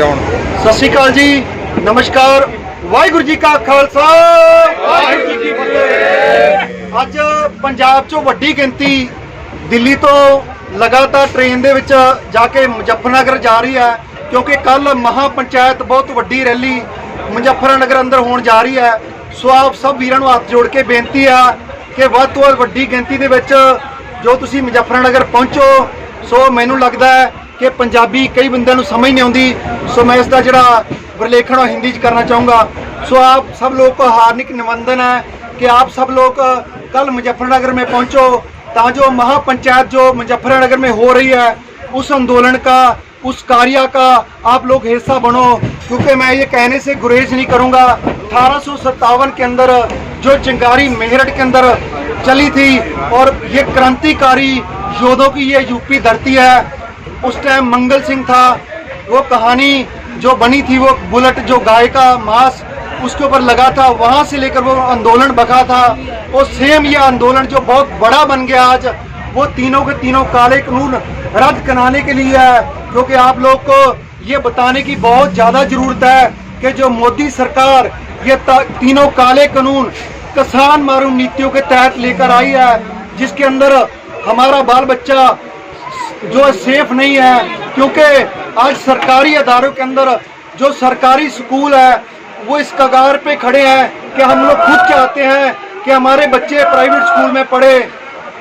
करेंगे हुण। सत श्री अकाल जी, नमस्कार, वाहिगुरू जी का खालसा वाहिगुरू जी की फतेह। अज पंजाब चों वड्डी गिनती दिल्ली तो लगातार ट्रेन दे विच जाके मुजफ्फरनगर जा रही है, क्योंकि कल महापंचायत बहुत वड्डी रैली मुजफ्फरनगर अंदर होण जा रही है। सो आप सब वीरां नूं हत्थ जोड़ के बेनती है कि वध तों वध वड्डी गिनती दे विच जो तुसीं मुजफ्फरनगर पहुंचो। सो मैनूं लगदा है कि पंजाबी कई बंदिआं नूं समझ नहीं आउंदी, सो मैं इसका जिहड़ा प्रलेखन और हिंदी च करना चाहूँगा। सो आप सब लोग को हार्दिक निवेदन है कि आप सब लोग कल मुजफ्फरनगर में पहुंचो, ताकि जो महापंचायत जो मुजफ्फरनगर में हो रही है उस आंदोलन का, उस कार्य का आप लोग हिस्सा बनो। क्योंकि मैं ये कहने से गुरेज नहीं करूँगा, 1857 के अंदर जो चिंगारी मेरठ के अंदर चली थी और ये क्रांतिकारी योद्धों की ये यूपी धरती है। उस टाइम मंगल सिंह था, वो कहानी जो बनी थी वो बुलेट जो गाय का मांस उसके ऊपर लगा था, वहाँ से लेकर वो आंदोलन बका था। और सेम ये आंदोलन जो बहुत बड़ा बन गया आज, वो तीनों के तीनों काले कानून रद्द कराने के लिए है। क्योंकि आप लोग को ये बताने की बहुत ज़्यादा ज़रूरत है कि जो मोदी सरकार ये तीनों काले कानून किसान मारू नीतियों के तहत लेकर आई है, जिसके अंदर हमारा बाल बच्चा जो सेफ नहीं है। क्योंकि आज सरकारी अदारों के अंदर जो सरकारी स्कूल है वो इस कगार पे खड़े हैं कि हम लोग खुद चाहते हैं कि हमारे बच्चे प्राइवेट स्कूल में पढ़े।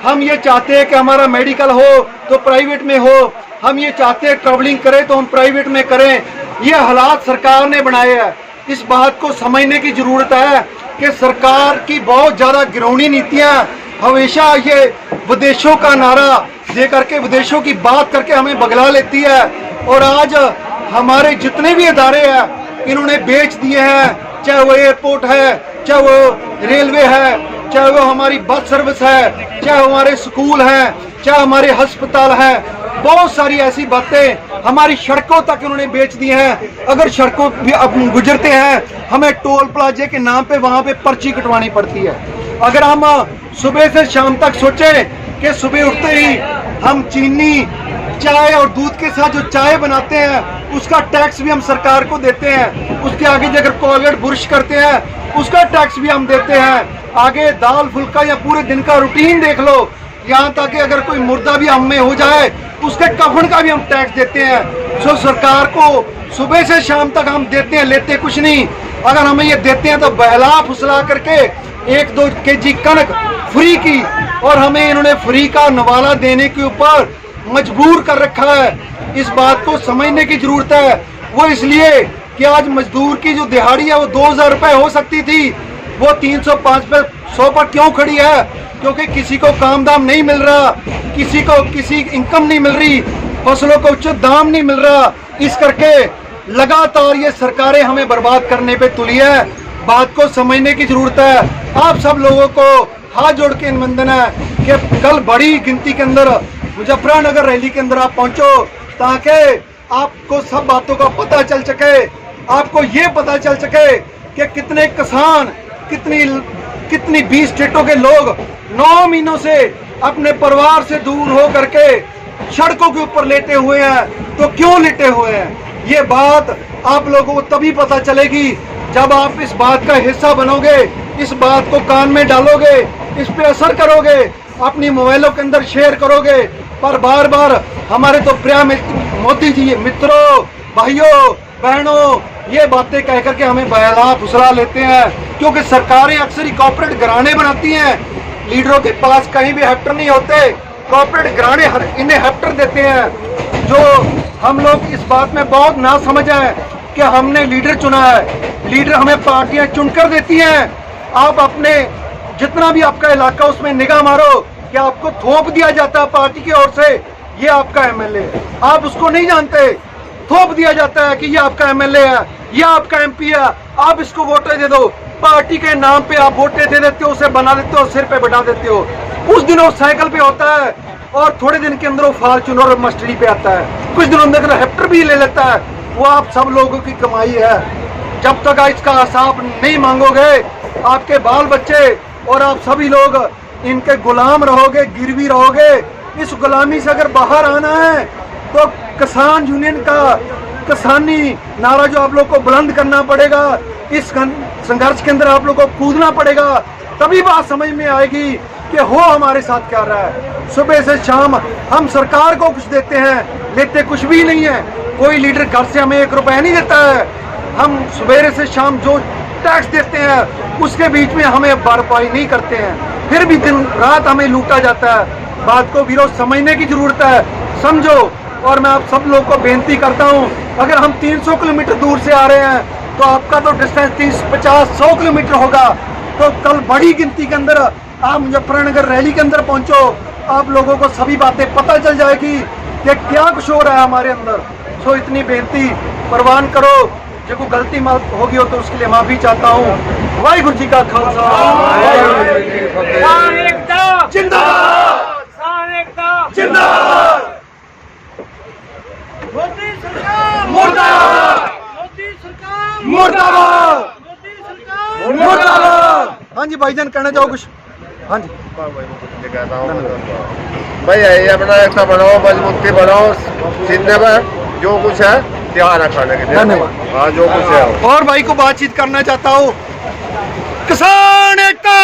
हम ये चाहते हैं कि हमारा मेडिकल हो तो प्राइवेट में हो, हम ये चाहते हैं ट्रैवलिंग करें तो हम प्राइवेट में करें। ये हालात सरकार ने बनाए हैं। इस बात को समझने की ज़रूरत है कि सरकार की बहुत ज़्यादा घिनौनी नीतियाँ हमेशा ये विदेशों का नारा दे करके, विदेशों की बात करके हमें बगला लेती है। और आज हमारे जितने भी इदारे हैं इन्होंने बेच दिए हैं, चाहे वो एयरपोर्ट है, चाहे वो रेलवे है, चाहे वो हमारी बस सर्विस है, चाहे हमारे स्कूल हैं, चाहे हमारे अस्पताल हैं। बहुत सारी ऐसी बातें, हमारी सड़कों तक इन्होंने बेच दी हैं। अगर सड़कों भी अब गुजरते हैं हमें टोल प्लाजे के नाम पे वहाँ पे पर्ची कटवानी पड़ती है। अगर हम सुबह से शाम तक सोचें कि सुबह उठते ही हम चीनी, चाय और दूध के साथ जो चाय बनाते हैं उसका टैक्स भी हम सरकार को देते हैं। उसके आगे अगर कोलगेट बुरश करते हैं उसका टैक्स भी हम देते हैं। आगे दाल फुल्का या पूरे दिन का रूटीन देख लो, यहाँ तक कि अगर कोई मुर्दा भी हम में हो जाए उसके कफन का भी हम टैक्स देते हैं। सो सरकार को सुबह से शाम तक हम देते हैं, लेते कुछ नहीं। अगर हमें ये देते हैं तो बहला फुसला करके 1-2 केजी कनक फ्री की, और हमें इन्होंने फ्री का नवाला देने के ऊपर मजबूर कर रखा है। इस बात को समझने की जरूरत है। वो इसलिए कि आज मजदूर की जो दिहाड़ी है वो 2000 रुपये हो सकती थी, वो 305 पे 100 पर क्यों खड़ी है? क्योंकि किसी को काम दाम नहीं मिल रहा, किसी को किसी इनकम नहीं मिल रही, फसलों को उचित दाम नहीं मिल रहा। इस करके लगातार ये सरकारें हमें बर्बाद करने पे तुली है। बात को समझने की जरूरत है। आप सब लोगों को हाथ जोड़ के निवेदन है कि कल बड़ी गिनती के अंदर मुजफ्फरनगर रैली के अंदर आप पहुंचो, ताकि आपको सब बातों का पता चल सके। आपको ये पता चल सके कि कितने किसान, कितनी 20 स्टेटों के लोग 9 महीनों से अपने परिवार से दूर हो करके सड़कों के ऊपर लेटे हुए हैं। तो क्यों लेटे हुए हैं? ये बात आप लोगों को तभी पता चलेगी जब आप इस बात का हिस्सा बनोगे, इस बात को कान में डालोगे, इस पे असर करोगे, अपनी मोबाइलों के अंदर शेयर करोगे। पर बार बार हमारे तो प्रिय मोदी जी, मित्रों, भाइयों, बहनों, ये बातें कह करके हमें बहला फुसला लेते हैं। क्योंकि सरकारें अक्सर ही कॉर्पोरेट घराने बनाती हैं। लीडरों के पास कहीं भी हेक्टर नहीं होते, कॉर्पोरेट घराने इन्हें हेक्टर देते हैं। जो हम लोग इस बात में बहुत ना समझ है कि हमने लीडर चुना है, लीडर हमें पार्टियां चुनकर देती हैं। आप अपने जितना भी आपका इलाका उसमें निगाह मारो कि आपको थोप दिया जाता है पार्टी की ओर से, ये आपका एमएलए है। आप उसको नहीं जानते, थोप दिया जाता है कि ये आपका एमएलए है, ये आपका एमपी है, आप इसको वोटें दे दो। पार्टी के नाम पे आप वोटें दे देते हो, उसे बना देते हो, सिर पे बैठा देते हो। उस दिन वो साइकिल पे होता है और थोड़े दिन के अंदर वो फॉर्च्यूनर और मस्टडी पे आता है। कुछ दिनों में हेक्टर भी ले लेता है। वो आप सब लोगों की कमाई है। जब तक इसका हिसाब नहीं मांगोगे, आपके बाल बच्चे और आप सभी लोग इनके गुलाम रहोगे, गिरवी रहोगे। इस गुलामी से अगर बाहर आना है तो किसान यूनियन का, किसानी नारा जो आप लोग को बुलंद करना पड़ेगा, इस संघर्ष के अंदर आप लोग को कूदना पड़ेगा, तभी बात समझ में आएगी कि हो हमारे साथ क्या रहा है। सुबह से शाम हम सरकार को कुछ देते हैं, लेते कुछ भी नहीं है। कोई लीडर घर से हमें 1 रुपया नहीं देता है। हम सवेरे से शाम जो टैक्स देते हैं उसके बीच में हमें भरपाई नहीं करते हैं, फिर भी दिन रात हमें लूटा जाता है। बात को विरोध समझने की जरूरत है, समझो। और मैं आप सब लोग को बेनती करता हूँ, अगर हम 300 किलोमीटर दूर से आ रहे हैं तो आपका तो डिस्टेंस 30, 50, 100 किलोमीटर होगा। तो कल बड़ी गिनती के अंदर आप मुजफ्फरनगर रैली के अंदर पहुंचो, आप लोगों को सभी बातें पता चल जाएगी कि क्या कुछ हो रहा है हमारे अंदर। सो इतनी बेनती प्रवान करो, जो कोई गलती होगी हो तो उसके लिए माफी चाहता हूँ। वाहिगुरु जी का खालसा, जिंदाबाद, जिंदाबाद, मोदी सरकार मुर्दाबाद, मोदी सरकार मुर्दाबाद, मोदी सरकार मुर्दाबाद। हाँ जी भाईजान, कहना चाहो कुछ? हाँ जी कहता हूँ भाई, यही अपना एकता बनाओ, मजबूती बनाओ, सीधने में जो कुछ है ध्यान रखने के लिए। धन्यवाद। हाँ, जो कुछ है। और भाई को बातचीत करना चाहता हूँ। किसान एकता